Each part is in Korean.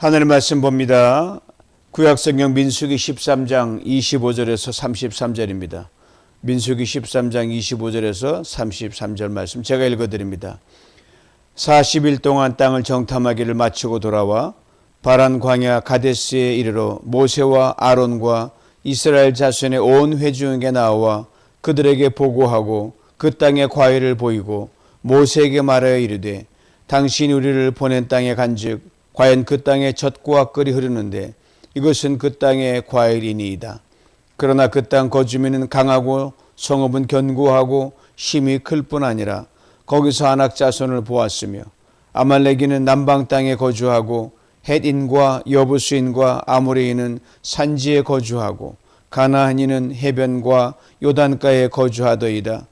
하늘의 말씀 봅니다. 구약성경 민수기 13장 25절에서 33절입니다. 민수기 13장 25절에서 33절 말씀 제가 읽어드립니다. 40일 동안 땅을 정탐하기를 마치고 돌아와 바란 광야 가데스에 이르러 모세와 아론과 이스라엘 자손의 온 회중에게 나와 그들에게 보고하고 그 땅의 과일을 보이고 모세에게 말하여 이르되 당신이 우리를 보낸 땅에 간즉 과연 그 땅에 젖과 꿀이 흐르는데 이것은 그 땅의 과일이니이다. 그러나 그 땅 거주민은 강하고 성읍은 견고하고 힘이 클 뿐 아니라 거기서 아낙 자손을 보았으며 아말렉인은 남방 땅에 거주하고 헷인과 여부수인과 아모레인은 산지에 거주하고 가나안인은 해변과 요단가에 거주하더이다.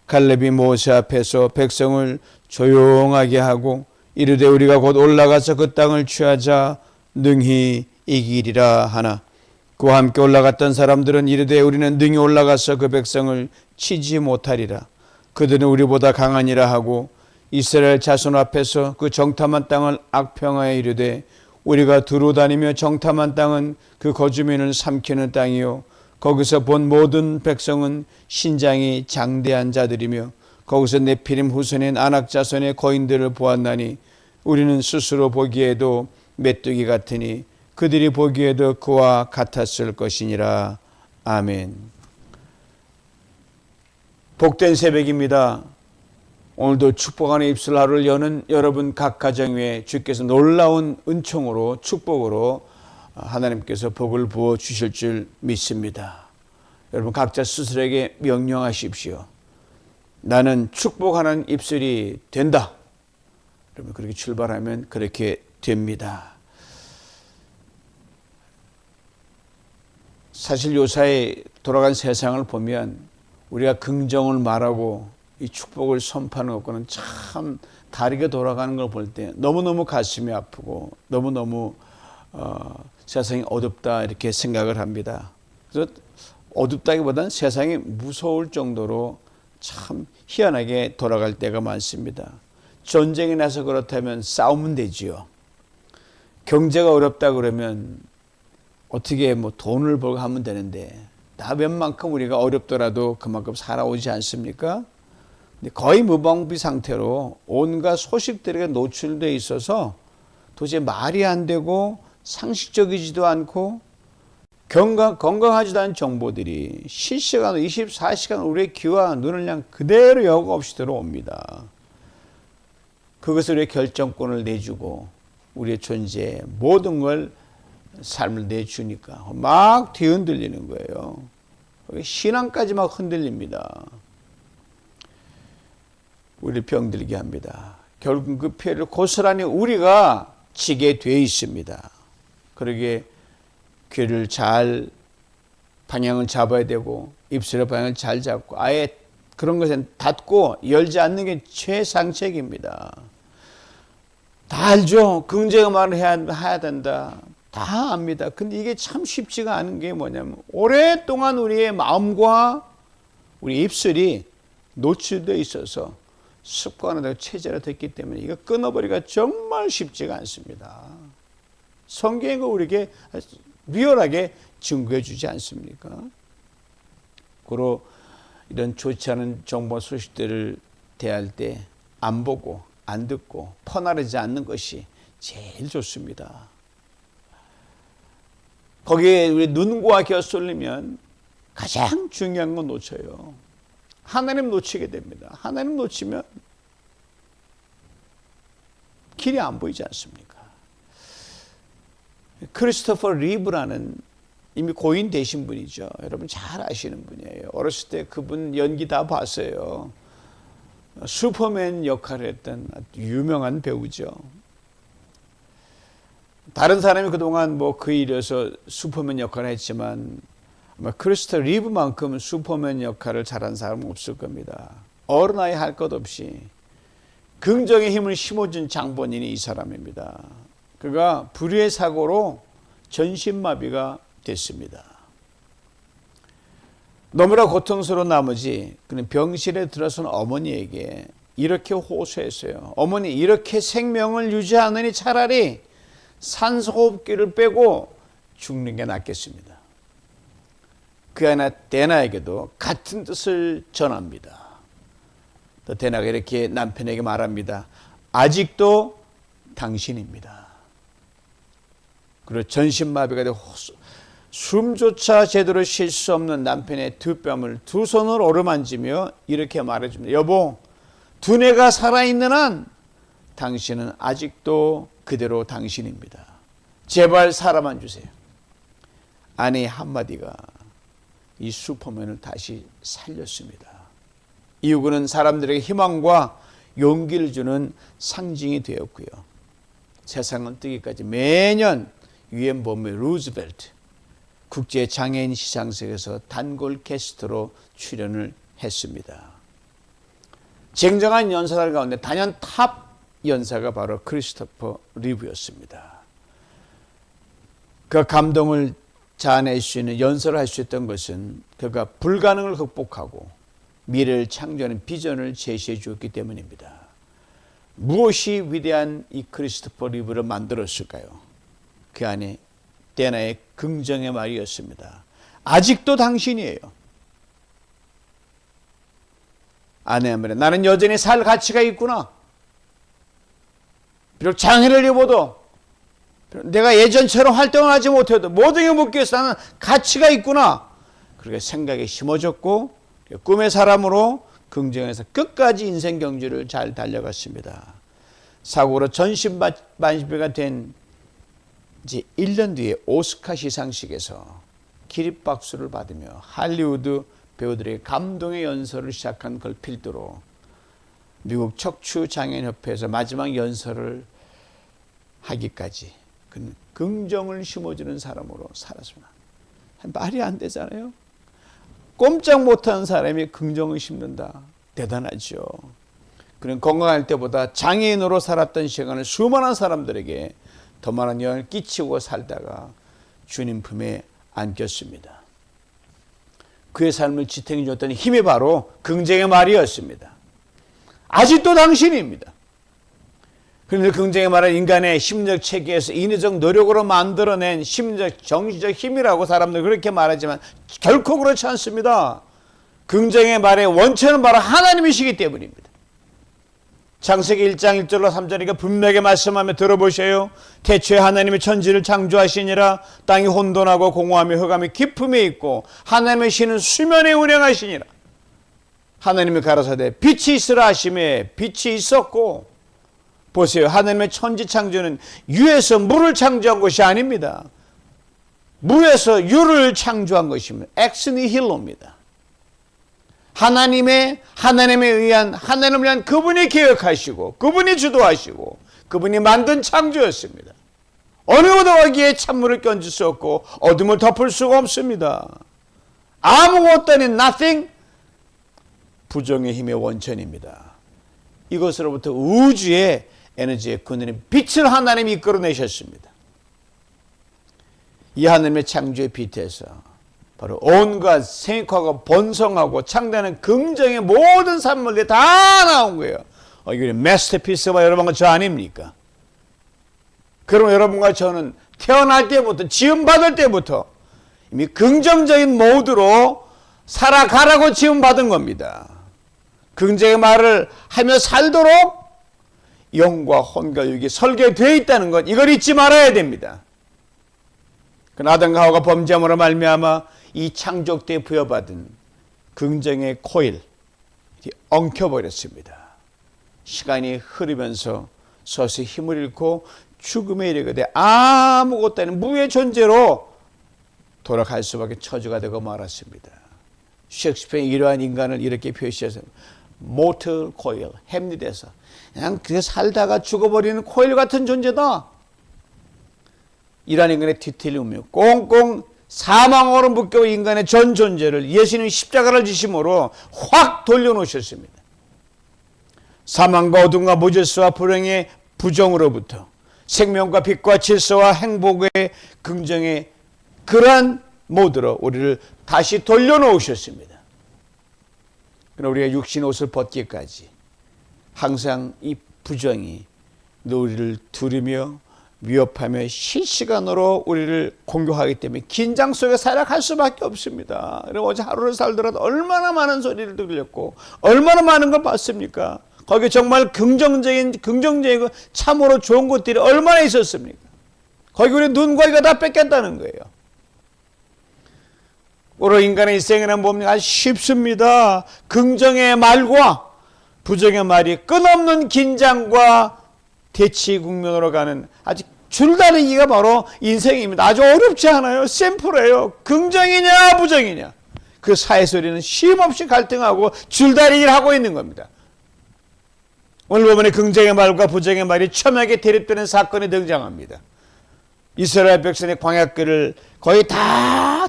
갈렙이 모세 앞에서 백성을 조용하게 하고 이르되 우리가 곧 올라가서 그 땅을 취하자 능히 이기리라 하나 그와 함께 올라갔던 사람들은 이르되 우리는 능히 올라가서 그 백성을 치지 못하리라. 그들은 우리보다 강하니라 하고 이스라엘 자손 앞에서 그 정탐한 땅을 악평하여 이르되 우리가 두루 다니며 정탐한 땅은 그 거주민을 삼키는 땅이요 거기서 본 모든 백성은 신장이 장대한 자들이며 거기서 네피림 후손인 아낙 자손의 거인들을 보았나니 우리는 스스로 보기에도 메뚜기 같으니 그들이 보기에도 그와 같았을 것이니라. 아멘. 복된 새벽입니다. 오늘도 축복하는 입술 하루를 여는 여러분 각 가정 위에 주께서 놀라운 은총으로 축복으로 하나님께서 복을 부어 주실 줄 믿습니다. 여러분 각자 스스로에게 명령하십시오. 나는 축복하는 입술이 된다. 여러분 그렇게 출발하면 그렇게 됩니다. 사실 요사이 돌아간 세상을 보면 우리가 긍정을 말하고 이 축복을 선포하는 것과는 참 다르게 돌아가는 걸 볼 때 너무너무 가슴이 아프고 너무너무 세상이 어둡다 이렇게 생각을 합니다. 그래서 어둡다기보다는 세상이 무서울 정도로 참 희한하게 돌아갈 때가 많습니다. 전쟁이 나서 그렇다면 싸우면 되지요. 경제가 어렵다 그러면 어떻게 돈을 벌고 하면 되는데 나 웬만큼 우리가 어렵더라도 그만큼 살아오지 않습니까? 근데 거의 무방비 상태로 온갖 소식들에게 노출되어 있어서 도저히 말이 안 되고 상식적이지도 않고 건강하지도 않은 정보들이 실시간으로 24시간 우리의 귀와 눈을 그냥 그대로 여과 없이 들어옵니다. 그것을 우리의 결정권을 내주고 우리의 존재에 모든 걸 삶을 내주니까 막 뒤흔들리는 거예요. 신앙까지 막 흔들립니다. 우리를 병들게 합니다. 결국 그 피해를 고스란히 우리가 지게 돼 있습니다. 그러기에 귀를 잘 방향을 잡아야 되고 입술의 방향을 잘 잡고 아예 그런 것은 닫고 열지 않는 게 최상책입니다. 다 알죠. 긍정의 말을 해야 된다. 다 압니다. 근데 이게 참 쉽지가 않은 게 뭐냐면 오랫동안 우리의 마음과 우리 입술이 노출되어 있어서 습관화되고 체제가 됐기 때문에 이거 끊어버리기가 정말 쉽지가 않습니다. 성경이 우리에게 리얼하게 증거해 주지 않습니까? 그리고 이런 좋지 않은 정보 소식들을 대할 때 안 보고 안 듣고 퍼나르지 않는 것이 제일 좋습니다. 거기에 우리 눈과 귀가 쏠리면 가장 중요한 건 놓쳐요. 하나님 놓치게 됩니다. 하나님 놓치면 길이 안 보이지 않습니까? 크리스토퍼 리브라는 이미 고인 되신 분이죠. 여러분 잘 아시는 분이에요. 어렸을 때 그분 연기 다 봤어요. 슈퍼맨 역할을 했던 유명한 배우죠. 다른 사람이 그동안 그 일에서 슈퍼맨 역할을 했지만 크리스토퍼 리브만큼 슈퍼맨 역할을 잘한 사람은 없을 겁니다. 어른아이 할 것 없이 긍정의 힘을 심어준 장본인이 이 사람입니다. 그가 불의의 사고로 전신마비가 됐습니다. 너무나 고통스러운 나머지 그는 병실에 들어선 어머니에게 이렇게 호소했어요. 어머니, 이렇게 생명을 유지하느니 차라리 산소호흡기를 빼고 죽는 게 낫겠습니다. 그 아내 데나에게도 같은 뜻을 전합니다. 또 데나가 이렇게 남편에게 말합니다. 아직도 당신입니다. 그리고 전신마비가 되고 숨조차 제대로 쉴 수 없는 남편의 두 뺨을 두 손으로 어루만지며 이렇게 말해줍니다. 여보, 두뇌가 살아있는 한 당신은 아직도 그대로 당신입니다. 제발 살아만 주세요. 아내의 한마디가 이 슈퍼맨을 다시 살렸습니다. 이후는 사람들에게 희망과 용기를 주는 상징이 되었고요. 세상은 뜨기까지 매년 유엔 본부 루즈벨트 국제장애인 시상식에서 단골 게스트로 출연을 했습니다. 쟁쟁한 연사들 가운데 단연 탑 연사가 바로 크리스토퍼 리브였습니다. 그 감동을 자아낼 수 있는 연설을 할 수 있던 것은 그가 불가능을 극복하고 미래를 창조하는 비전을 제시해 주었기 때문입니다. 무엇이 위대한 이 크리스토퍼 리브를 만들었을까요? 그 안에 데나의 긍정의 말이었습니다. 아직도 당신이에요. 아내의 말에 나는 여전히 살 가치가 있구나. 비록 장애를 입어도 내가 예전처럼 활동을 하지 못해도 모든 게 묻기 위해서 나는 가치가 있구나. 그렇게 생각이 심어졌고 꿈의 사람으로 긍정해서 끝까지 인생 경주를 잘 달려갔습니다. 사고로 전신마비가 된 이제 1년 뒤에 오스카 시상식에서 기립박수를 받으며 할리우드 배우들의 감동의 연설을 시작한 그걸 필두로 미국 척추장애인협회에서 마지막 연설을 하기까지 그는 긍정을 심어주는 사람으로 살았습니다. 말이 안 되잖아요. 꼼짝 못하는 사람이 긍정을 심는다. 대단하죠. 그는 건강할 때보다 장애인으로 살았던 시간을 수많은 사람들에게 더 많은 영향을 끼치고 살다가 주님 품에 안겼습니다. 그의 삶을 지탱해 줬던 힘이 바로 긍정의 말이었습니다. 아직도 당신입니다. 그런데 긍정의 말은 인간의 심리적 체계에서 인위적 노력으로 만들어낸 심리적 정신적 힘이라고 사람들 그렇게 말하지만 결코 그렇지 않습니다. 긍정의 말의 원천은 바로 하나님이시기 때문입니다. 창세기 1장 1절로 3절이니까 분명하게 말씀하며 들어보세요. 태초에 하나님이 천지를 창조하시니라. 땅이 혼돈하고 공허하며 흑암이 깊음에 있고 하나님의 신은 수면에 운행하시니라. 하나님이 가라사대 빛이 있으라 하심에 빛이 있었고. 보세요. 하나님의 천지 창조는 유에서 물을 창조한 것이 아닙니다. 무에서 유를 창조한 것입니다. 엑스니힐로입니다. 하나님을 위한 그분이 계획하시고 그분이 주도하시고 그분이 만든 창조였습니다. 어느 어디에 찬물을 견줄 수 없고 어둠을 덮을 수가 없습니다. 아무것도 아닌 nothing, 부정의 힘의 원천입니다. 이것으로부터 우주의 에너지의 근원인 빛을 하나님이 이끌어내셨습니다. 이 하나님의 창조의 빛에서 바로 온갖 생육하고 번성하고 창대하는 긍정의 모든 산물들이 다 나온 거예요. 이게 마스터피스가 여러분과 저 아닙니까? 그럼 여러분과 저는 태어날 때부터 지음받을 때부터 이미 긍정적인 모드로 살아가라고 지음받은 겁니다. 긍정의 말을 하며 살도록 영과 혼과 육이 설계되어 있다는 것, 이걸 잊지 말아야 됩니다. 아담과 하와가 범죄함으로 말미암아 이 창조 때 부여받은 긍정의 코일 엉켜버렸습니다. 시간이 흐르면서 서서히 힘을 잃고 죽음에 이르게 아무것도 아닌 무의 존재로 돌아갈 수밖에 처지가 되고 말았습니다. 셰익스피어는 이러한 인간을 이렇게 표시해서 mortal coil, 햄릿에서 그냥 살다가 죽어버리는 코일 같은 존재다. 이러한 인간의 뒤틀림이며 꽁꽁 사망으로 묶여 인간의 전 존재를 예수님 십자가를 지심으로 확 돌려놓으셨습니다. 사망과 어둠과 무질서와 불행의 부정으로부터 생명과 빛과 질서와 행복의 긍정의 그러한 모드로 우리를 다시 돌려놓으셨습니다. 그러나 우리가 육신 옷을 벗기까지 항상 이 부정이 우리를 두르며 위협하며 실시간으로 우리를 공격하기 때문에 긴장 속에 살아갈 수밖에 없습니다. 그리고 어제 하루를 살더라도 얼마나 많은 소리를 들렸고 얼마나 많은 걸 봤습니까? 거기 정말 긍정적이고 참으로 좋은 것들이 얼마나 있었습니까? 거기 우리 눈과 귀가 다 뺏겼다는 거예요. 오늘 인간의 인생이란 뭡니까? 쉽습니다. 긍정의 말과 부정의 말이 끝없는 긴장과 대치 국면으로 가는 아주 줄다리기가 바로 인생입니다. 아주 어렵지 않아요. 심플해요. 긍정이냐 부정이냐. 그 사회 소리는 쉼없이 갈등하고 줄다리기를 하고 있는 겁니다. 오늘 보면 긍정의 말과 부정의 말이 첨예하게 대립되는 사건이 등장합니다. 이스라엘 백성의 광야길을 거의 다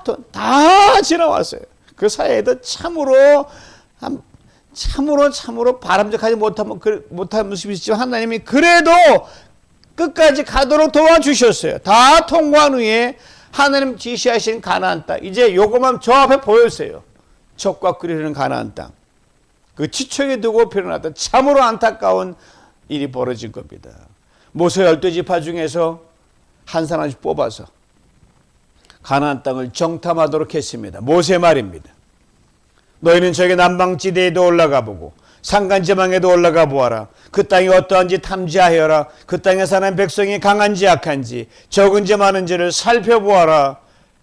지나왔어요. 그 사이에도 참으로 바람직하지 못한 모습이 있지만 하나님이 그래도 끝까지 가도록 도와주셨어요. 다 통과한 후에 하나님 지시하신 가나안 땅, 이제 요것만 저 앞에 보였어요. 적과 끓이는 가나안 땅. 그 지척에 두고 표현하던 참으로 안타까운 일이 벌어진 겁니다. 모세 12지파 중에서 한 사람씩 뽑아서 가나안 땅을 정탐하도록 했습니다. 모세 말입니다. 너희는 저기 남방지대에도 올라가 보고 산간지방에도 올라가 보아라. 그 땅이 어떠한지 탐지하여라. 그 땅에 사는 백성이 강한지 약한지 적은지 많은지를 살펴보아라.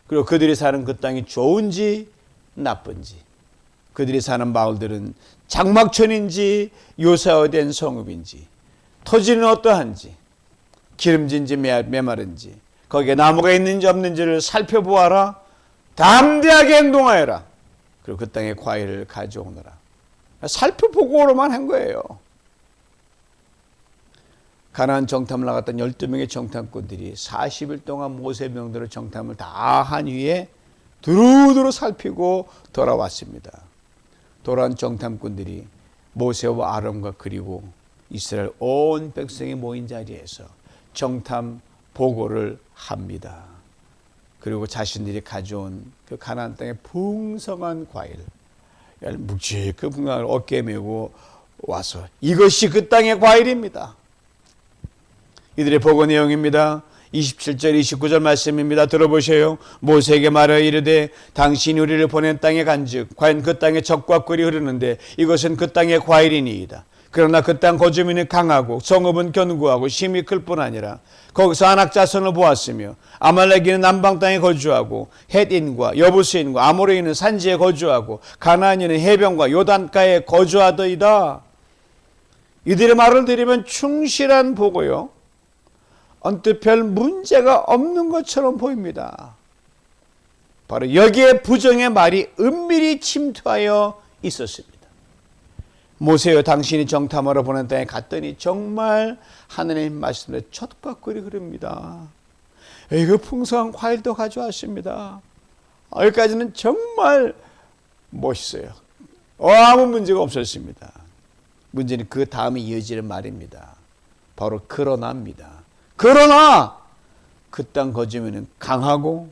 그리고 그들이 사는 그 땅이 좋은지 나쁜지, 그들이 사는 마을들은 장막촌인지 요사화된 성읍인지, 토지는 어떠한지, 기름진지 메마른지, 거기에 나무가 있는지 없는지를 살펴보아라. 담대하게 행동하여라. 그리고 그 땅의 과일을 가져오너라. 살펴보고로만 한 거예요. 가나안 정탐을 나갔던 12명의 정탐꾼들이 40일 동안 모세 명대로 정탐을 다 한 후에 두루두루 살피고 돌아왔습니다. 돌아온 정탐꾼들이 모세와 아론과 그리고 이스라엘 온 백성이 모인 자리에서 정탐 보고를 합니다. 그리고 자신들이 가져온 그 가나안 땅의 풍성한 과일, 묵직한 풍성을 어깨에 메고 와서 이것이 그 땅의 과일입니다. 이들의 보고 내용입니다. 27절 29절 말씀입니다. 들어보세요. 모세에게 말하여 이르되 당신이 우리를 보낸 땅에 간즉 과연 그 땅에 적과 꿀이 흐르는데 이것은 그 땅의 과일이니이다. 그러나 그 땅 거주민은 강하고 성읍은 견고하고 힘이 클 뿐 아니라 거기서 안악자손을 보았으며 아말렉인은 남방 땅에 거주하고 헷인과 여부스인과 아모레인은 산지에 거주하고 가나안인은 해변과 요단가에 거주하더이다. 이들의 말을 들으면 충실한 보고요, 언뜻 별 문제가 없는 것처럼 보입니다. 바로 여기에 부정의 말이 은밀히 침투하여 있었습니다. 모세여 당신이 정탐하러 보낸 땅에 갔더니 정말 하나님 말씀대로 젖과 꿀이 흐릅니다. 그 풍성한 과일도 가져왔습니다. 여기까지는 정말 멋있어요. 아무 문제가 없었습니다. 문제는 그 다음에 이어지는 말입니다. 바로 그러나입니다. 그러나 그 땅 거주민은 강하고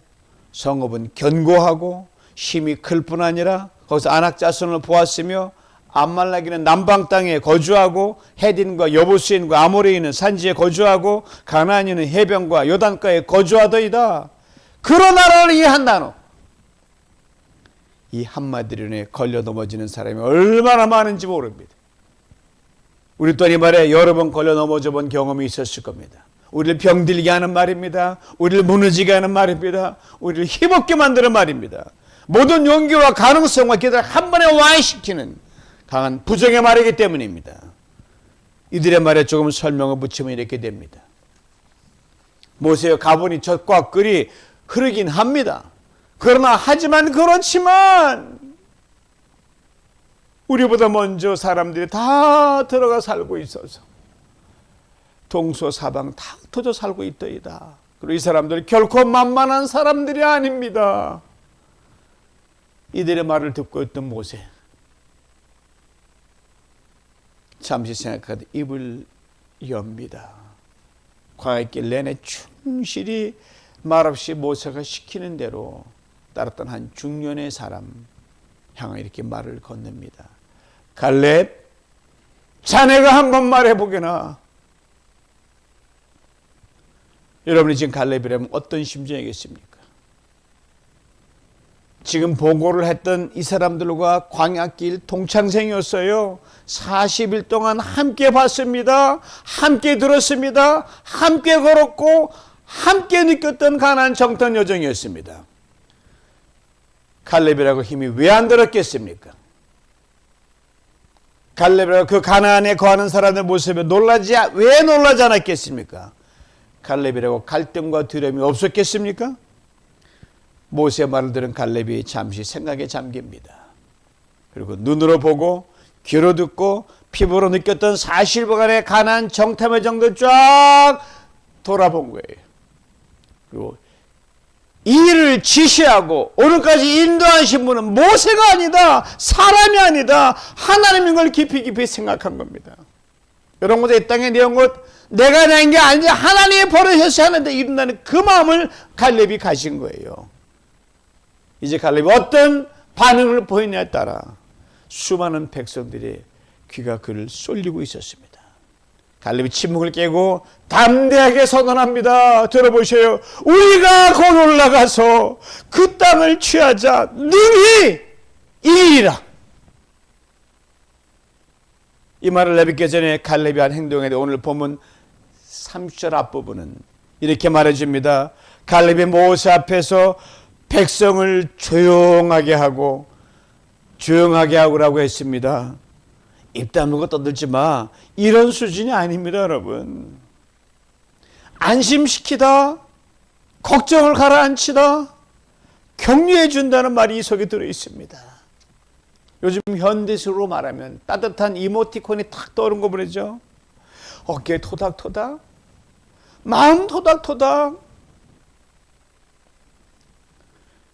성읍은 견고하고 힘이 클 뿐 아니라 거기서 안악자손을 보았으며 아말렉인은 남방 땅에 거주하고 헷인과 여부스인과 아모레인은 산지에 거주하고 가나안인은 해변과 요단가에 거주하더이다. 그러나를 이해한 단어, 이 한마디로 인해 걸려 넘어지는 사람이 얼마나 많은지 모릅니다. 우리 또한 이 말에 여러 번 걸려 넘어져 본 경험이 있었을 겁니다. 우리를 병들게 하는 말입니다. 우리를 무너지게 하는 말입니다. 우리를 힘없게 만드는 말입니다. 모든 용기와 가능성과 기대를 한 번에 와해시키는 강한 부정의 말이기 때문입니다. 이들의 말에 조금 설명을 붙이면 이렇게 됩니다. 모세여 가보니 젖과 꿀이 흐르긴 합니다. 그러나 하지만 그렇지만 우리보다 먼저 사람들이 다 들어가 살고 있어서 동서사방 다 흩어져 살고 있더이다. 그리고 이 사람들은 결코 만만한 사람들이 아닙니다. 이들의 말을 듣고 있던 모세, 잠시 생각하다 입을 엽니다. 광야길 내내 충실히 말없이 모세가 시키는 대로 따랐던 한 중년의 사람 향해 이렇게 말을 건넵니다. 갈렙, 자네가 한번 말해보게나. 여러분이 지금 갈렙이라면 어떤 심정이겠습니까? 지금 보고를 했던 이 사람들과 광야길 동창생이었어요. 40일 동안 함께 봤습니다. 함께 들었습니다. 함께 걸었고 함께 느꼈던 가나안 정탐 여정이었습니다. 갈렙이라고 힘이 왜 안 들었겠습니까? 갈렙이라고 그 가나안에 거하는 사람들 모습에 왜 놀라지 않았겠습니까? 갈렙이라고 갈등과 두려움이 없었겠습니까? 모세의 말을 들은 갈렙이 잠시 생각에 잠깁니다. 그리고 눈으로 보고 귀로 듣고 피부로 느꼈던 사실보간의 가나안 정탐의 정도 쫙 돌아본 거예요. 그리고 이 일을 지시하고 오늘까지 인도하신 분은 모세가 아니다, 사람이 아니다, 하나님인 걸 깊이 생각한 겁니다. 이런 것이 이 땅에 내온 것 내가 낸 게 아니지 하나님이 버릇해서 하는데 이룬다는 그 마음을 갈렙이 가진 거예요. 이제 갈렙이 어떤 반응을 보이냐에 따라 수많은 백성들의 귀가 그를 쏠리고 있었습니다. 갈렙이 침묵을 깨고 담대하게 선언합니다. 들어보세요. 우리가 곧 올라가서 그 땅을 취하자. 능히 이리라. 이 말을 내뱉기 전에 갈렙이 한 행동에 대해 오늘 본문 30절 앞부분은 이렇게 말해줍니다. 갈렙이 모세 앞에서 백성을 조용하게 하고라고 했습니다. 입 다물고 떠들지 마. 이런 수준이 아닙니다, 여러분. 안심시키다, 걱정을 가라앉히다, 격려해 준다는 말이 이 속에 들어 있습니다. 요즘 현대식으로 말하면 따뜻한 이모티콘이 탁 떠오른 거 보이죠? 어깨 토닥토닥, 마음 토닥토닥.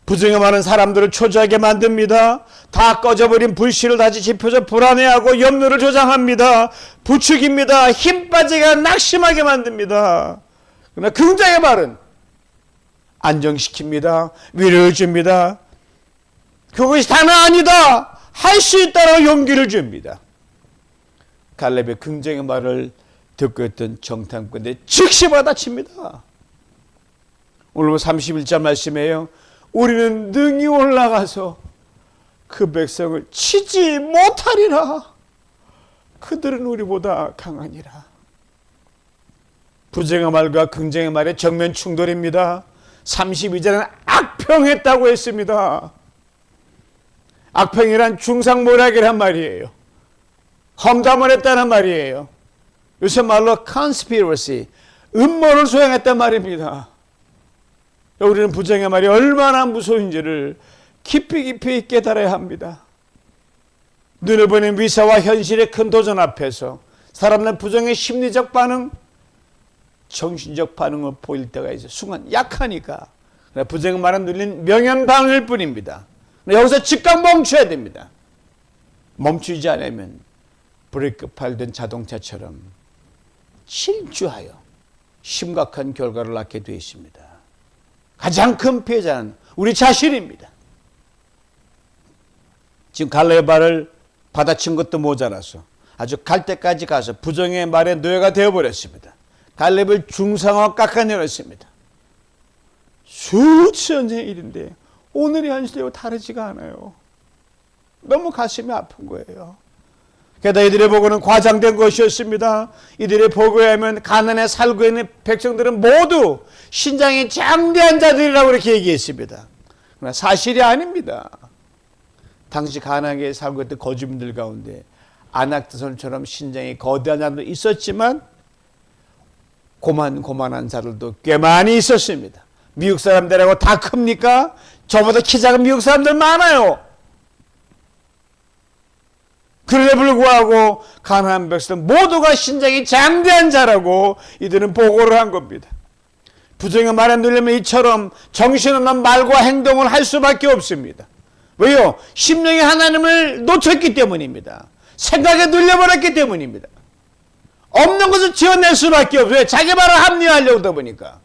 부정에 많은 사람들을 초조하게 만듭니다. 다 꺼져버린 불씨를 다시 지펴서 불안해하고 염려를 조장합니다. 부추깁니다. 힘 빠지게 낙심하게 만듭니다. 그러나 긍정의 말은 안정시킵니다. 위로를 줍니다. 그것이 다는 아니다. 할 수 있다고 용기를 줍니다. 갈렙의 긍정의 말을 듣고 있던 정탐꾼들이 즉시 받아칩니다. 오늘 31절 말씀이에요. 우리는 능히 올라가서 그 백성을 치지 못하리라. 그들은 우리보다 강하니라. 부정의 말과 긍정의 말의 정면 충돌입니다. 32절은 악평했다고 했습니다. 악평이란 중상모략이란 말이에요. 험담을 했다는 말이에요. 요새 말로 conspiracy, 음모를 소행했단 말입니다. 우리는 부정의 말이 얼마나 무서운지를 깊이 깨달아야 합니다. 눈을 보는 위사와 현실의 큰 도전 앞에서 사람들은 부정의 심리적 반응, 정신적 반응을 보일 때가 있어요. 순간 약하니까. 부정의 말은 눌린 명연방일 뿐입니다. 여기서 즉각 멈춰야 됩니다. 멈추지 않으면 브레이크 밟던 자동차처럼 실주하여 심각한 결과를 낳게 되어 있습니다. 가장 큰 피해자는 우리 자신입니다. 지금 갈렙의 말을 받아친 것도 모자라서 아주 갈 때까지 가서 부정의 말에 노예가 되어버렸습니다. 갈렙을 중상화 깎아내렸습니다. 수천 년의 일인데 오늘의 현실과 다르지가 않아요. 너무 가슴이 아픈 거예요. 게다가 이들의 보고는 과장된 것이었습니다. 이들의 보고에 하면 가난에 살고 있는 백성들은 모두 신장이 장대한 자들이라고 이렇게 얘기했습니다. 그러나 사실이 아닙니다. 당시 가난하게 살고 있던 거주민들 가운데 아낙드손처럼 신장이 거대한 자들도 있었지만 고만고만한 자들도 꽤 많이 있었습니다. 미국 사람들하고 다 큽니까? 저보다 키 작은 미국 사람들 많아요. 그럼에도 불구하고 가나안 백성 모두가 신장이 장대한 자라고 이들은 보고를 한 겁니다. 부정의 말에 눌리면 이처럼 정신없는 말과 행동을 할 수밖에 없습니다. 왜요? 심령이 하나님을 놓쳤기 때문입니다. 생각에 눌려버렸기 때문입니다. 없는 것을 지어낼 수밖에 없어요. 자기 말을 합리화하려고 하다 보니까.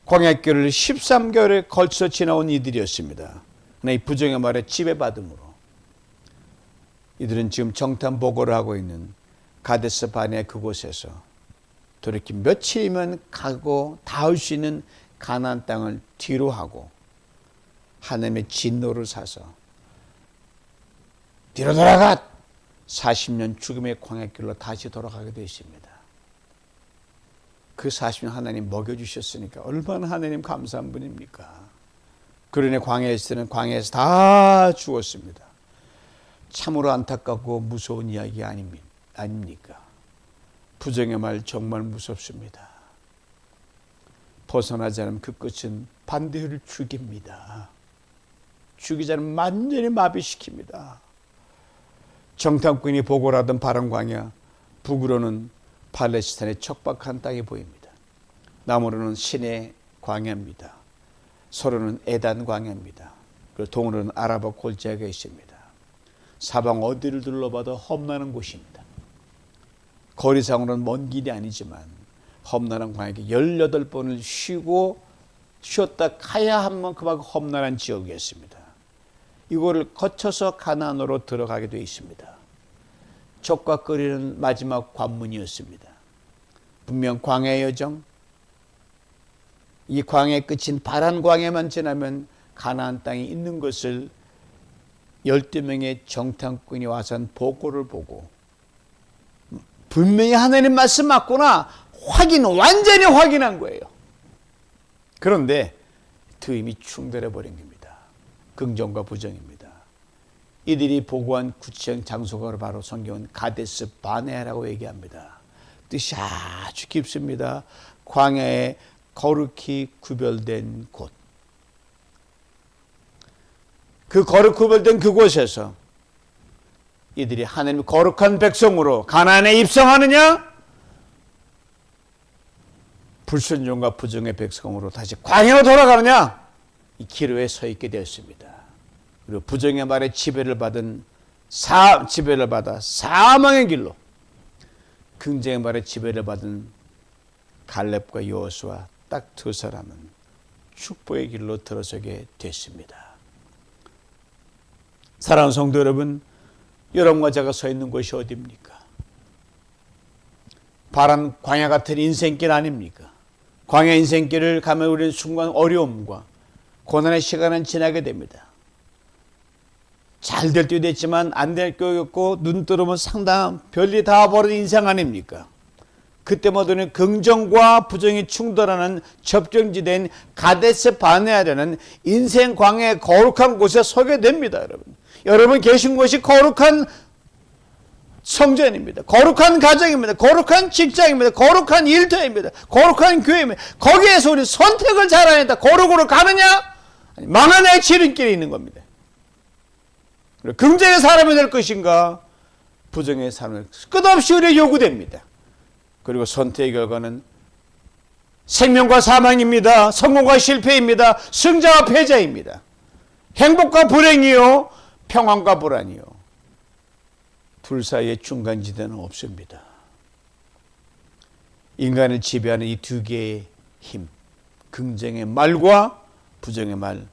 광야길을 13개월에 걸쳐 지나온 이들이었습니다. 그러나 이 부정의 말에 지배받음으로 이들은 지금 정탐 보고를 하고 있는 가데스 바네 그곳에서 또 이렇게 며칠이면 가고 닿을 수 있는 가나안 땅을 뒤로 하고 하나님의 진노를 사서 뒤로 돌아가 40년 죽음의 광야길로 다시 돌아가게 되십니다. 그 40년 하나님 먹여주셨으니까 얼마나 하나님 감사한 분입니까? 그러니 광야에서는 광야에서 다 죽었습니다. 참으로 안타깝고 무서운 이야기 아닙니까? 부정의 말 정말 무섭습니다. 벗어나지 않으면 그 끝은 반드시 죽입니다. 죽이지 않으면 완전히 마비시킵니다. 정탐꾼이 보고라던 바람 광야, 북으로는 팔레스타인의 척박한 땅이 보입니다. 남으로는 신의 광야입니다. 서로는 에단 광야입니다. 그리고 동으로는 아라바 골짜기가 있습니다. 사방 어디를 둘러봐도 험난한 곳입니다. 거리상으로는 먼 길이 아니지만 험난한 광야에 18번을 쉬었다 가야 한 그만큼 험난한 지역이었습니다. 이거를 거쳐서 가나안으로 들어가게 되어 있습니다. 촉각거리는 마지막 관문이었습니다. 분명 광야의 여정, 이 광야의 끝인 바란 광야만 지나면 가나안 땅이 있는 것을 12명의 정탐꾼이 와서 보고를 보고 분명히 하나님 말씀 맞구나 완전히 확인한 거예요. 그런데 두 힘이 충돌해 버린 겁니다. 긍정과 부정입니다. 이들이 보고한 구체적 장소가 바로 성경은 가데스 바네아라고 얘기합니다. 뜻이 아주 깊습니다. 광야에 거룩히 구별된 곳. 그 거룩 구별된 그곳에서 이들이 하나님의 거룩한 백성으로 가나안에 입성하느냐? 불순종과 부정의 백성으로 다시 광야로 돌아가느냐? 이 기로에 서 있게 되었습니다. 그리고 부정의 말에 지배를 받아 사망의 길로, 긍정의 말에 지배를 받은 갈렙과 여호수아 딱 두 사람은 축복의 길로 들어서게 됐습니다. 사랑하는 성도 여러분, 여러분과 제가 서 있는 곳이 어디입니까? 바람 광야 같은 인생길 아닙니까? 광야 인생길을 가면 우리는 순간 어려움과 고난의 시간은 지나게 됩니다. 잘 될 때도 있지만 안 될 때도 있고 눈 뜨면 상당한 별일이 다 벌어진 인생 아닙니까? 그때마다는 긍정과 부정이 충돌하는 접경지대인 가데스 바네아라는 인생 광야의 거룩한 곳에 서게 됩니다. 여러분, 여러분 계신 곳이 거룩한 성전입니다. 거룩한 가정입니다. 거룩한 직장입니다. 거룩한 일터입니다. 거룩한 교회입니다. 거기에서 우리 선택을 잘안 했다. 거룩으로 가느냐? 망하나의 지름길이 있는 겁니다. 긍정의 사람이 될 것인가? 부정의 사람이 끝없이 우리에게 요구됩니다. 그리고 선택의 결과는 생명과 사망입니다. 성공과 실패입니다. 승자와 패자입니다. 행복과 불행이요, 평안과 불안이요. 둘 사이의 중간지대는 없습니다. 인간을 지배하는 이 두 개의 힘, 긍정의 말과 부정의 말,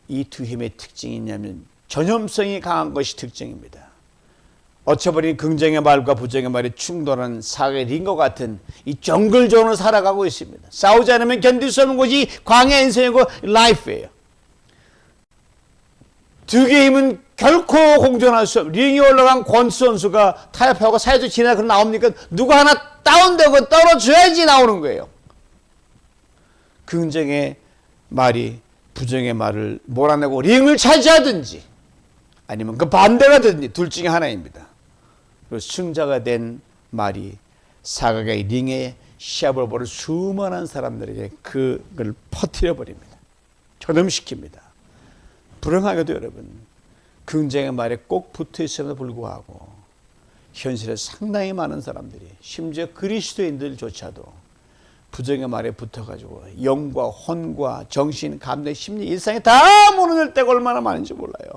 이 두 힘의 특징이 있냐면 전염성이 강한 것이 특징입니다. 어처버린 긍정의 말과 부정의 말이 충돌하는 사회의 링과 같은 이 정글존을 살아가고 있습니다. 싸우지 않으면 견딜 수 없는 것이 광야 인생이고 라이프예요. 두 개의 힘은 결코 공존할 수 없어요. 링에 올라간 권수 선수가 타협하고 사회적 진화가 나옵니까? 누구 하나 다운되고 떨어져야지 나오는 거예요. 긍정의 말이 부정의 말을 몰아내고 링을 차지하든지 아니면 그 반대가 되든지 둘 중에 하나입니다. 그리고 승자가 된 말이 사각의 링에 시합을 벌일 수많은 사람들에게 그걸 퍼뜨려 버립니다. 전염시킵니다. 불행하게도 여러분, 긍정의 말에 꼭 붙어 있음에도 불구하고 현실에 상당히 많은 사람들이, 심지어 그리스도인들조차도 부정의 말에 붙어가지고 영과 혼과 정신, 감정, 심리, 일상에 다 무너질 때가 얼마나 많은지 몰라요.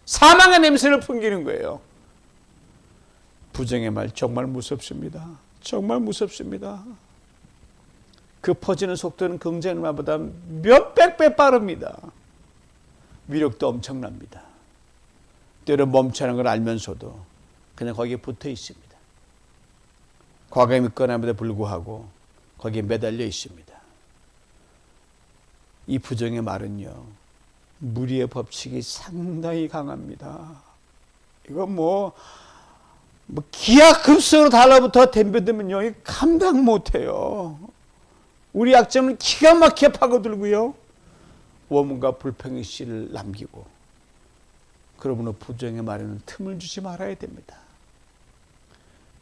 사망의 냄새를 풍기는 거예요. 부정의 말 정말 무섭습니다. 정말 무섭습니다. 그 퍼지는 속도는 긍정의 말보다 몇백 배 빠릅니다. 위력도 엄청납니다. 때로 멈춰는 걸 알면서도 그냥 거기에 붙어 있습니다. 과감히 꺼냄에도 불구하고 거기에 매달려 있습니다. 이 부정의 말은요, 무리의 법칙이 상당히 강합니다. 이거 기하급수로 달라붙어 덤벼들면요, 감당 못해요. 우리 약점을 기가 막히게 파고들고요, 원문과 불평의 씨를 남기고, 그러므로 부정의 말에는 틈을 주지 말아야 됩니다.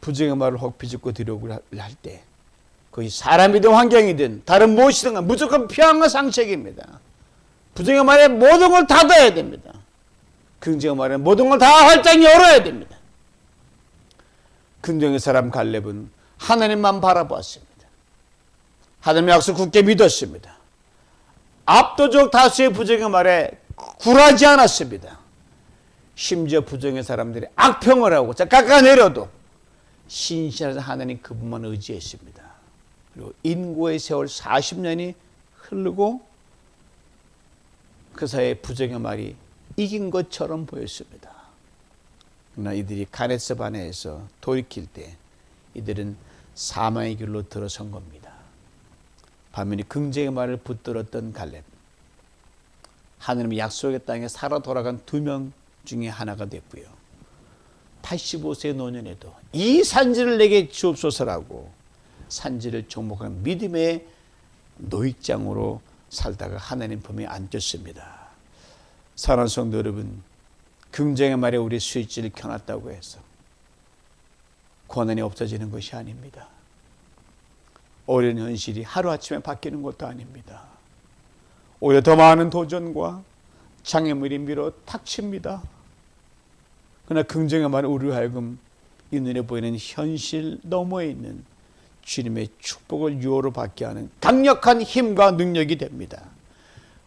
부정의 말을 혹 비집고 들여오고 할 때, 거기 사람이든 환경이든 다른 무엇이든 무조건 피하는 상책입니다. 부정의 말에 모든 걸 닫아야 됩니다. 긍정의 말에 모든 걸 다 활짝 열어야 됩니다. 긍정의 사람 갈렙은 하나님만 바라보았습니다. 하나님의 약속 굳게 믿었습니다. 압도적 다수의 부정의 말에 굴하지 않았습니다. 심지어 부정의 사람들이 악평을 하고 깎아내려도 신실한 하나님 그분만 의지했습니다. 그리고 인고의 세월 40년이 흐르고 그 사이에 부정의 말이 이긴 것처럼 보였습니다. 그러나 이들이 가데스 바네아에서 돌이킬 때 이들은 사망의 길로 들어선 겁니다. 반면에 긍정의 말을 붙들었던 갈렙, 하나님의 약속의 땅에 살아 돌아간 2명 중에 하나가 됐고요. 85세 노년에도 이 산지를 내게 주옵소서라고 산지를 정복한 믿음의 노익장으로 살다가 하나님 품에 안겼습니다. 사랑하는 성도 여러분, 긍정의 말에 우리 스위치를 켜놨다고 해서 고난이 없어지는 것이 아닙니다. 어려운 현실이 하루아침에 바뀌는 것도 아닙니다. 오히려 더 많은 도전과 장애물이 밀어 닥칩니다. 그러나 긍정의 말은 우리로 하여금 이 눈에 보이는 현실 너머에 있는 주님의 축복을 유호로 받게 하는 강력한 힘과 능력이 됩니다.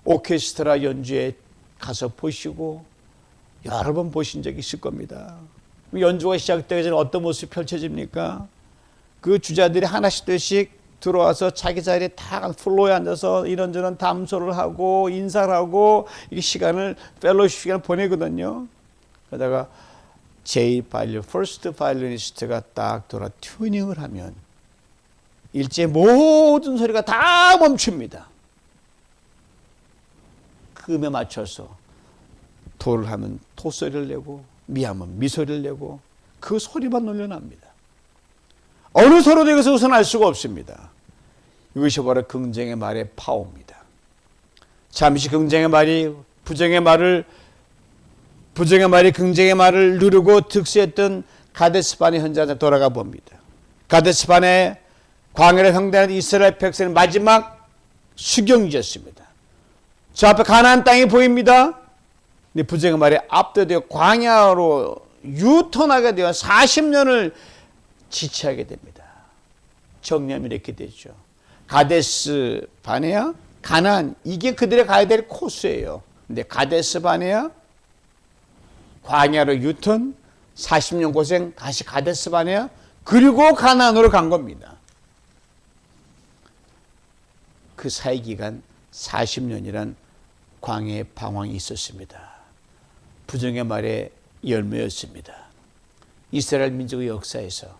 오케스트라 연주에 가서 보시고 여러 번 보신 적이 있을 겁니다. 연주가 시작되기 전에 어떤 모습이 펼쳐집니까? 그 주자들이 하나씩 들어와서 자기 자리에 다 플로어에 앉아서 이런저런 담소를 하고 인사를 하고 이 시간을 펠로우십 시간을 보내거든요. 그러다가 퍼스트 바이올리니스트가 딱 돌아 튜닝을 하면 일제 모든 소리가 다 멈춥니다. 그 음에 맞춰서 도를 하면 토소리를 내고 미하면 미소리를 내고 그 소리만 놀려납니다. 어느 소리도 이것을 우선할 수가 없습니다. 이것이 바로 긍정의 말의 파워입니다. 잠시 긍정의 말이 긍정의 말을 누르고 득세했던 가데스바네 현장에 돌아가 봅니다. 가데스바네 광야를 형대하는 이스라엘 백성의 마지막 수경이었습니다. 저 앞에 가나안 땅이 보입니다. 근데 부정의 말에 압도되어 광야로 유턴하게 되어 40년을 지체하게 됩니다. 정리하면 이렇게 되죠. 가데스 바네아, 가나안, 이게 그들이 가야 될 코스예요. 근데 가데스 바네아, 광야로 유턴, 40년 고생, 다시 가데스 바네아, 그리고 가나안으로 간 겁니다. 그 사이 기간 40년이란 광야의 방황이 있었습니다. 부정의 말의 열매였습니다. 이스라엘 민족의 역사에서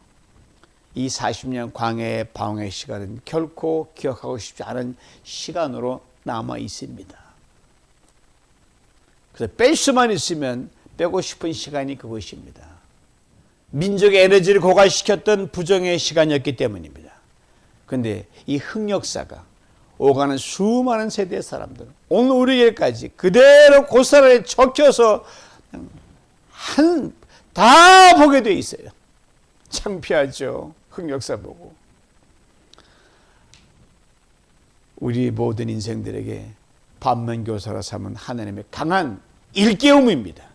이 40년 광야의 방황의 시간은 결코 기억하고 싶지 않은 시간으로 남아 있습니다. 그래서 뺄 수만 있으면 빼고 싶은 시간이 그것입니다. 민족의 에너지를 고갈시켰던 부정의 시간이었기 때문입니다. 그런데 이 흑역사가 오가는 수많은 세대의 사람들, 오늘 우리에게까지 그대로 고스란히 적혀서 다 보게 돼 있어요. 창피하죠. 흑역사 보고. 우리 모든 인생들에게 반면교사라 삼은 하나님의 강한 일깨움입니다.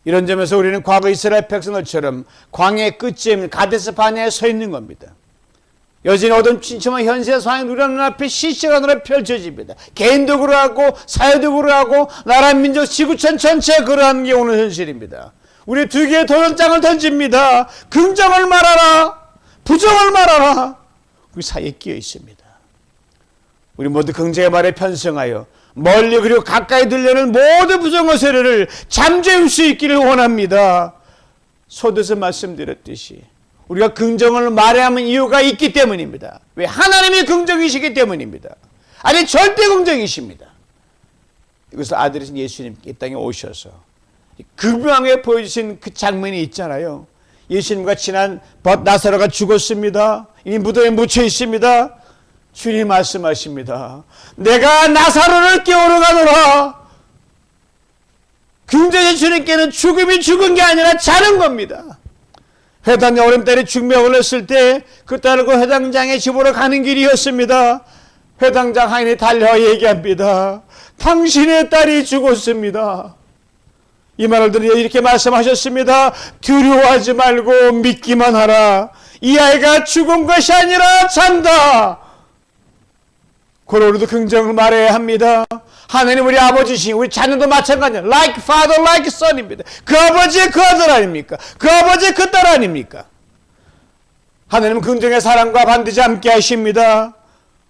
이런 점에서 우리는 과거 이스라엘 백성들처럼 광야의 끝에 있는 가데스 바네아에 서 있는 겁니다. 여전히 어둠침침한 현실의 상황이 우리 눈앞에 실시간으로 펼쳐집니다. 개인도 그러하고 사회도 그러하고 나라 민족 지구촌 전체에 그러한 게 오늘 현실입니다. 우리 두 개의 도전장을 던집니다. 긍정을 말하라, 부정을 말하라. 우리 사이에 끼어 있습니다. 우리 모두 긍정의 말에 편성하여 멀리 그리고 가까이 들려는 모든 부정의 소리를 잠재울 수 있기를 원합니다. 소도서 말씀드렸듯이 우리가 긍정을 말해야 하는 이유가 있기 때문입니다. 왜? 하나님이 긍정이시기 때문입니다. 아니 절대 긍정이십니다. 그래서 아들이신 예수님께 이 땅에 오셔서 극명하게 보여주신 그 장면이 있잖아요. 예수님과 친한 나사로가 죽었습니다. 이미 무덤에 묻혀 있습니다. 주님 말씀하십니다. 내가 나사로를 깨우러 가노라. 긍정의 주님께는 죽음이 죽은 게 아니라 자는 겁니다. 회당장 어린딸이 죽음에 올랐을 때 그 딸을 그 회당장의 집으로 가는 길이었습니다. 회당장 하인이 달려와 얘기합니다. 당신의 딸이 죽었습니다. 이 말을 들으며 이렇게 말씀하셨습니다. 두려워하지 말고 믿기만 하라. 이 아이가 죽은 것이 아니라 잔다. 그걸 우리도 긍정을 말해야 합니다. 하나님 우리 아버지신 우리 자녀도 마찬가지예요. Like father, like son입니다. 그 아버지의 그 아들 아닙니까? 그 아버지의 그 딸 아닙니까? 하나님은 긍정의 사랑과 반드시 함께 하십니다.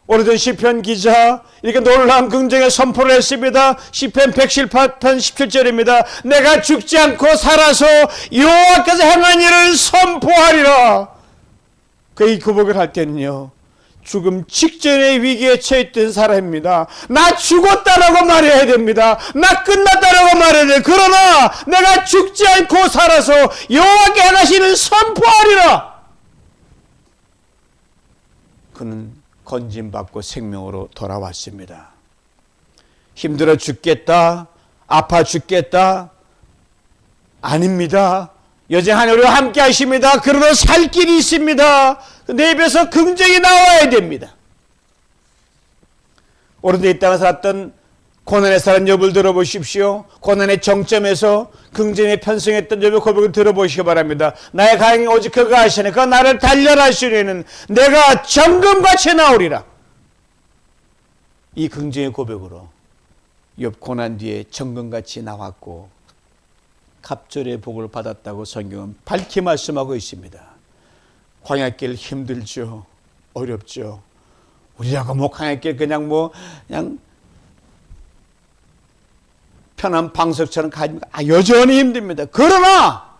오래된 시편 기자 이렇게 놀라운 긍정의 선포를 했습니다. 시편 118편 17절입니다. 내가 죽지 않고 살아서 여호와께서 행한 일을 선포하리라. 그 고백을 할 때는요. 죽음 직전의 위기에 처했던 사람입니다. 나 죽었다라고 말해야 됩니다. 나 끝났다라고 말해야 돼요. 그러나 내가 죽지 않고 살아서 여호와께 행하시는 선포하리라. 그는 건짐받고 생명으로 돌아왔습니다. 힘들어 죽겠다, 아파 죽겠다, 아닙니다. 여전히 하나님과 함께 하십니다. 그러나 살 길이 있습니다. 내 입에서 긍정이 나와야 됩니다. 오늘도 이 땅에 살았던 고난의 사람 욥을 들어보십시오. 고난의 정점에서 긍정에 편승했던 욥의 고백을 들어보시기 바랍니다. 나의 가행이 오직 그가 하시네. 그가 나를 단련하시려는 내가 정금같이 나오리라. 이 긍정의 고백으로 욥 고난 뒤에 정금같이 나왔고 갑절의 복을 받았다고 성경은 밝히 말씀하고 있습니다. 광야길 힘들죠. 어렵죠. 우리라고 뭐 광야길 그냥 편한 방석처럼 가니까 여전히 힘듭니다. 그러나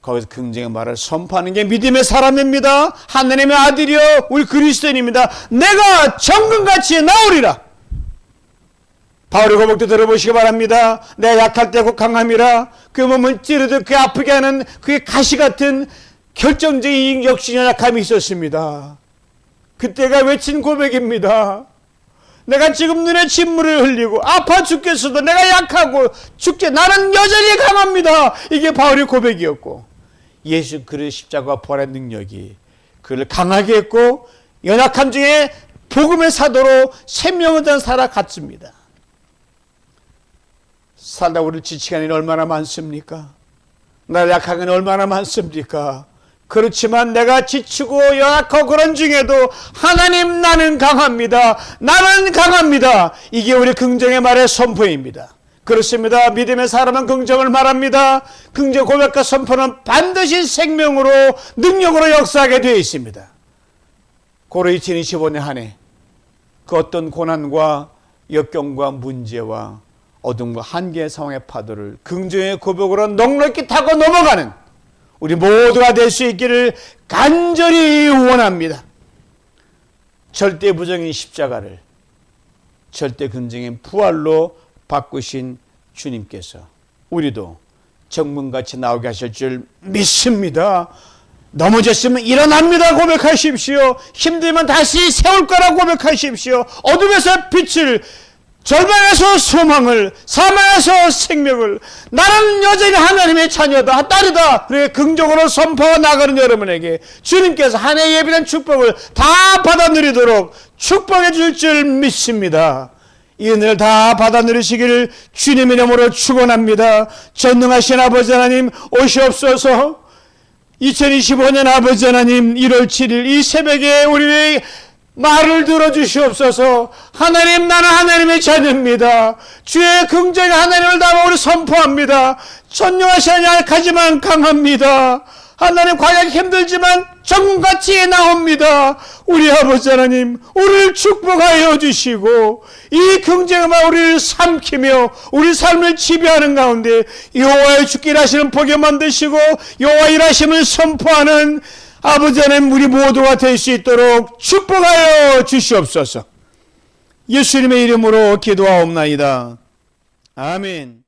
거기서 긍정의 말을 선포하는 게 믿음의 사람입니다. 하나님의 아들이요 우리 그리스도인입니다. 내가 정금같이 나오리라. 바울의 고백도 들어보시기 바랍니다. 내가 약할 때 곧 강함이라. 그 몸을 찌르듯 그 아프게 하는 그의 가시 같은 결정적인 역시 연약함이 있었습니다. 그때가 외친 고백입니다. 내가 지금 눈에 침물을 흘리고 아파 죽겠어도 내가 약하고 죽게 나는 여전히 강합니다. 이게 바울의 고백이었고 예수 그리스도의 십자가 부활의 능력이 그를 강하게 했고 연약함 중에 복음의 사도로 생명을 전 살아갔습니다. 살다 우리를 지치게 하는 일이 얼마나 많습니까? 나를 약하게 하는 얼마나 많습니까? 그렇지만 내가 지치고 연약하고 그런 중에도 하나님 나는 강합니다. 나는 강합니다. 이게 우리 긍정의 말의 선포입니다. 그렇습니다. 믿음의 사람은 긍정을 말합니다. 긍정 고백과 선포는 반드시 생명으로 능력으로 역사하게 되어 있습니다. 고로 2025년 한 해 그 어떤 고난과 역경과 문제와 어둠과 한계의 상황의 파도를 긍정의 고백으로 넉넉히 타고 넘어가는 우리 모두가 될 수 있기를 간절히 원합니다. 절대 부정인 십자가를 절대 긍정인 부활로 바꾸신 주님께서 우리도 정문같이 나오게 하실 줄 믿습니다. 넘어졌으면 일어납니다 고백하십시오. 힘들면 다시 세울 거라 고백하십시오. 어둠에서 빛을, 절망에서 소망을, 사망에서 생명을, 나는 여전히 하나님의 자녀다, 딸이다, 그렇게 긍정으로 선포해 나가는 여러분에게 주님께서 한 해 예비된 축복을 다 받아 누리도록 축복해 줄 줄 믿습니다. 이 은혜를 다 받아 누리시기를 주님의 이름으로 축원합니다. 전능하신 아버지 하나님 오시옵소서. 2025년 아버지 하나님 1월 7일 이 새벽에 우리의 말을 들어주시옵소서. 하나님 나는 하나님의 자녀입니다. 주의 긍정의 하나님을 담아 우리 선포합니다. 천명하시니 약하지만 강합니다. 하나님 과연 힘들지만 정금같이 나옵니다. 우리 아버지 하나님 우리를 축복하여 주시고 이 긍정의 말 우리를 삼키며 우리 삶을 지배하는 가운데 여호와의 주께 일하시는 복에 만드시고 여호와 일하심을 선포하는 아버지 하나님 우리 모두가 될 수 있도록 축복하여 주시옵소서. 예수님의 이름으로 기도하옵나이다. 아멘.